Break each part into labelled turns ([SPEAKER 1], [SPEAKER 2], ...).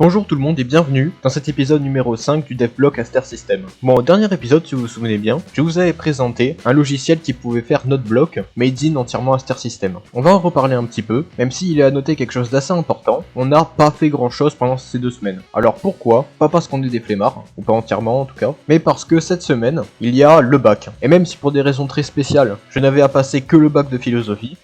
[SPEAKER 1] Bonjour tout le monde et bienvenue dans cet épisode numéro 5 du DevBlock Aster System. Bon, au dernier épisode, si vous vous souvenez bien, je vous avais présenté un logiciel qui pouvait faire notre bloc, made in entièrement Aster System. On va en reparler un petit peu, même s'il est à noter quelque chose d'assez important, on n'a pas fait grand chose pendant ces 2 semaines. Alors pourquoi? Pas parce qu'on est des flemmards, ou pas entièrement en tout cas, mais parce que cette semaine, il y a le bac. Et même si pour des raisons très spéciales, je n'avais à passer que le bac de philosophie,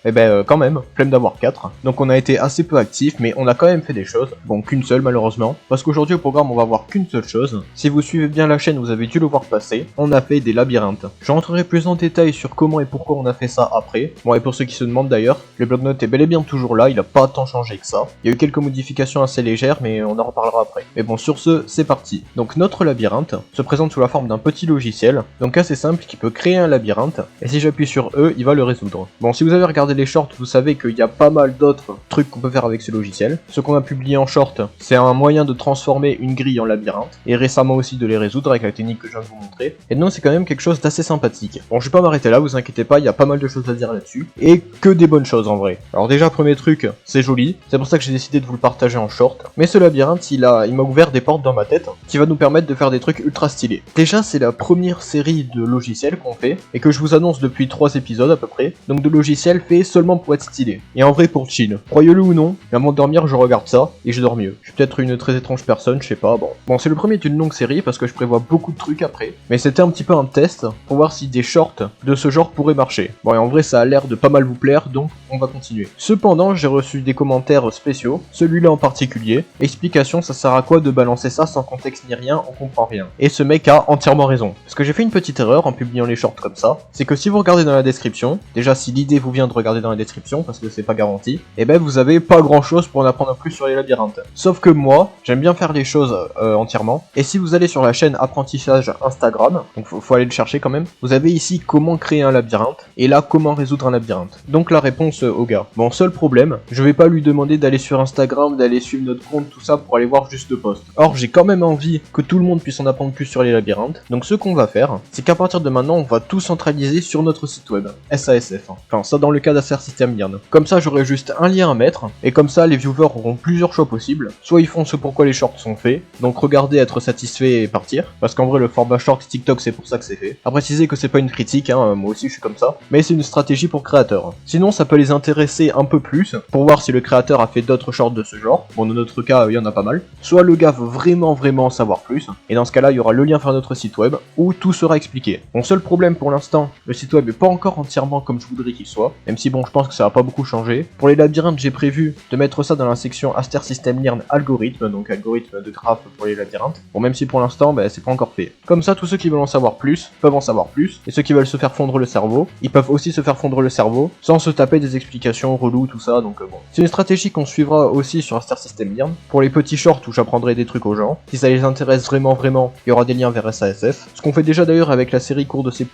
[SPEAKER 1] quand même, flemme d'avoir 4. Donc on a été assez peu actifs, mais on a quand même fait des choses, bon qu'une seule malheureusement, parce qu'aujourd'hui au programme on va voir qu'une seule chose. Si vous suivez bien la chaîne, vous avez dû le voir passer, on a fait des labyrinthes. Je rentrerai plus en détail sur comment et pourquoi on a fait ça après. Bon, et pour ceux qui se demandent d'ailleurs, le bloc-notes est bel et bien toujours là, il a pas tant changé que ça. Il y a eu quelques modifications assez légères, mais on en reparlera après. Mais bon, sur ce, c'est parti. Donc notre labyrinthe se présente sous la forme d'un petit logiciel, donc assez simple, qui peut créer un labyrinthe, et si j'appuie sur E, il va le résoudre. Bon, si vous avez regardé les shorts, vous savez qu'il y a pas mal d'autres trucs qu'on peut faire avec ce logiciel. Ce qu'on a publié en short, c'est un moyen de transformer une grille en labyrinthe, et récemment aussi de les résoudre avec la technique que je viens de vous montrer. Et donc c'est quand même quelque chose d'assez sympathique. Bon, je vais pas m'arrêter là, vous inquiétez pas, il y a pas mal de choses à dire là-dessus, et que des bonnes choses en vrai. Alors déjà, premier truc, c'est joli, c'est pour ça que j'ai décidé de vous le partager en short, mais ce labyrinthe, il m'a ouvert des portes dans ma tête, qui va nous permettre de faire des trucs ultra stylés. Déjà, c'est la première série de logiciels qu'on fait, et que je vous annonce depuis 3 épisodes à peu près, donc de logiciels faits seulement pour être stylés. Et en vrai pour chill. Croyez-le ou non, mais avant de dormir, je regarde ça, et je dors mieux. Je suis peut-être une très étrange personne, je sais pas, bon. Bon, c'est le premier d'une longue série, parce que je prévois beaucoup de trucs après, mais c'était un petit peu un test, pour voir si des shorts de ce genre pourraient marcher. Bon, et en vrai, ça a l'air de pas mal vous plaire, donc on va continuer. Cependant, j'ai reçu des commentaires spéciaux, celui-là en particulier. Explication, ça sert à quoi de balancer ça sans contexte ni rien, on comprend rien. Et ce mec a entièrement raison. Parce que j'ai fait une petite erreur en publiant les shorts comme ça, c'est que si vous regardez dans la description, déjà si l'idée vous vient de regarder dans la description, parce que c'est pas garanti, et vous avez pas grand chose pour en apprendre plus sur les labyrinthes. Sauf que moi, j'aime bien faire les choses entièrement, et si vous allez sur la chaîne apprentissage Instagram, donc faut aller le chercher quand même, vous avez ici comment créer un labyrinthe, et là comment résoudre un labyrinthe. Donc la réponse au gars. Bon, seul problème, je vais pas lui demander d'aller sur Instagram, d'aller suivre notre compte, tout ça pour aller voir juste le post. Or, j'ai quand même envie que tout le monde puisse en apprendre plus sur les labyrinthes, donc ce qu'on va faire, c'est qu'à partir de maintenant, on va tout centraliser sur notre site web, SASF. Enfin, ça dans le cas d'Aster System Learn. Comme ça, j'aurai juste un lien à mettre, et comme ça, les viewers auront plusieurs choix possibles. Soit ils font ce pourquoi les shorts sont faits, donc regardez, être satisfait et partir, parce qu'en vrai, le format short TikTok, c'est pour ça que c'est fait. À préciser que c'est pas une critique, hein, moi aussi je suis comme ça, mais c'est une stratégie pour créateurs. Sinon, ça peut les intéresser un peu plus, pour voir si le créateur a fait d'autres shorts de ce genre. Bon, dans notre cas, il y en a pas mal. Soit le gars veut vraiment en savoir plus, et dans ce cas-là, il y aura le lien vers notre site web, où tout sera expliqué. Mon seul problème pour l'instant, le site web est pas encore entièrement comme je voudrais qu'il soit, même si bon, je pense que ça va pas beaucoup changer. Pour les labyrinthes, j'ai prévu de mettre ça dans la section Aster System Learn algorithme, donc algorithme de graphe pour les labyrinthes. Bon, même si pour l'instant, c'est pas encore fait. Comme ça, tous ceux qui veulent en savoir plus, peuvent en savoir plus, et ceux qui veulent se faire fondre le cerveau, ils peuvent aussi se faire fondre le cerveau, sans se taper des explications reloues, tout ça, donc bon. C'est une stratégie qu'on suivra aussi sur Aster System Learn, pour les petits shorts où j'apprendrai des trucs aux gens. Si ça les intéresse vraiment, il y aura des liens vers SASF, ce qu'on fait déjà d'ailleurs avec la série cours de C++,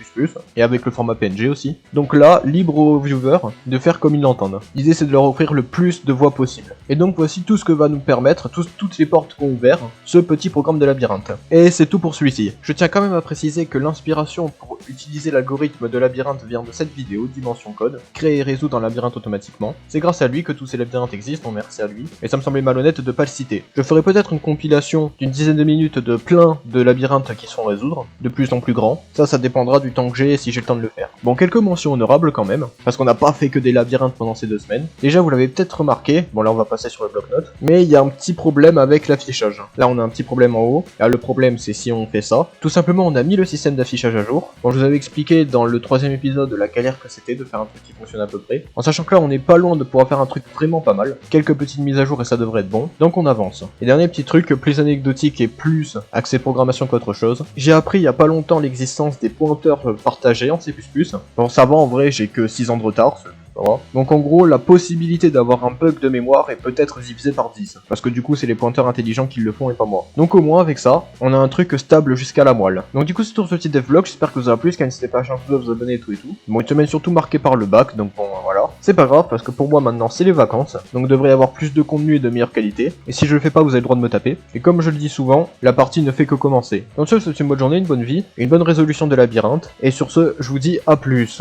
[SPEAKER 1] et avec le format PNG aussi. Donc là, libre aux viewers de faire comme ils l'entendent. L'idée c'est de leur offrir le plus de voix possible. Et donc voici tout ce que va nous permettre, toutes les portes qu'ont ouvert ce petit programme de labyrinthe. Et c'est tout pour celui-ci. Je tiens quand même à préciser que l'inspiration pour utiliser l'algorithme de labyrinthe vient de cette vidéo, Dimension Code, créer et résoudre un labyrinthe automatiquement. C'est grâce à lui que tous ces labyrinthes existent, donc merci à lui, et ça me semblait malhonnête de pas le citer. Je ferai peut-être une compilation d'une dizaine de minutes de plein de labyrinthes qui sont à résoudre, de plus en plus grands. Ça dépendra du temps que j'ai et si j'ai le temps de le faire. Bon, quelques mentions honorables quand même, parce qu'on n'a pas fait que des labyrinthes pendant ces 2 semaines. Déjà, vous l'avez peut-être remarqué, bon là on va passer sur le bloc-notes, mais il y a un petit problème avec l'affichage. Là on a un petit problème en haut, là le problème c'est si on fait ça. Tout simplement on a mis le système d'affichage à jour. Bon, je vous avais expliqué dans le 3ème épisode de la galère que c'était de faire un truc qui fonctionne à peu près, en sachant que là on n'est pas loin de pouvoir faire un truc vraiment pas mal. Quelques petites mises à jour et ça devrait être bon, donc on avance. Et dernier petit truc, plus anecdotique et plus axé programmation qu'autre chose, j'ai appris il y a pas longtemps l'existence des pointeurs partagés en C++. Bon, ça va en vrai, j'ai que 6 ans de retard, donc en gros, la possibilité d'avoir un bug de mémoire est peut-être divisée par 10, parce que du coup c'est les pointeurs intelligents qui le font et pas moi. Donc au moins avec ça, on a un truc stable jusqu'à la moelle. Donc du coup c'est tout ce petit devlog, j'espère que vous aura plu, n'hésitez pas à changer de vous abonner et tout. Bon, une semaine surtout marquée par le bac, donc bon voilà. C'est pas grave, parce que pour moi maintenant c'est les vacances, donc devrait y avoir plus de contenu et de meilleure qualité, et si je le fais pas vous avez le droit de me taper, et comme je le dis souvent, la partie ne fait que commencer. Donc sur ce, c'est une bonne journée, une bonne vie, et une bonne résolution de labyrinthe, et sur ce, je vous dis à plus.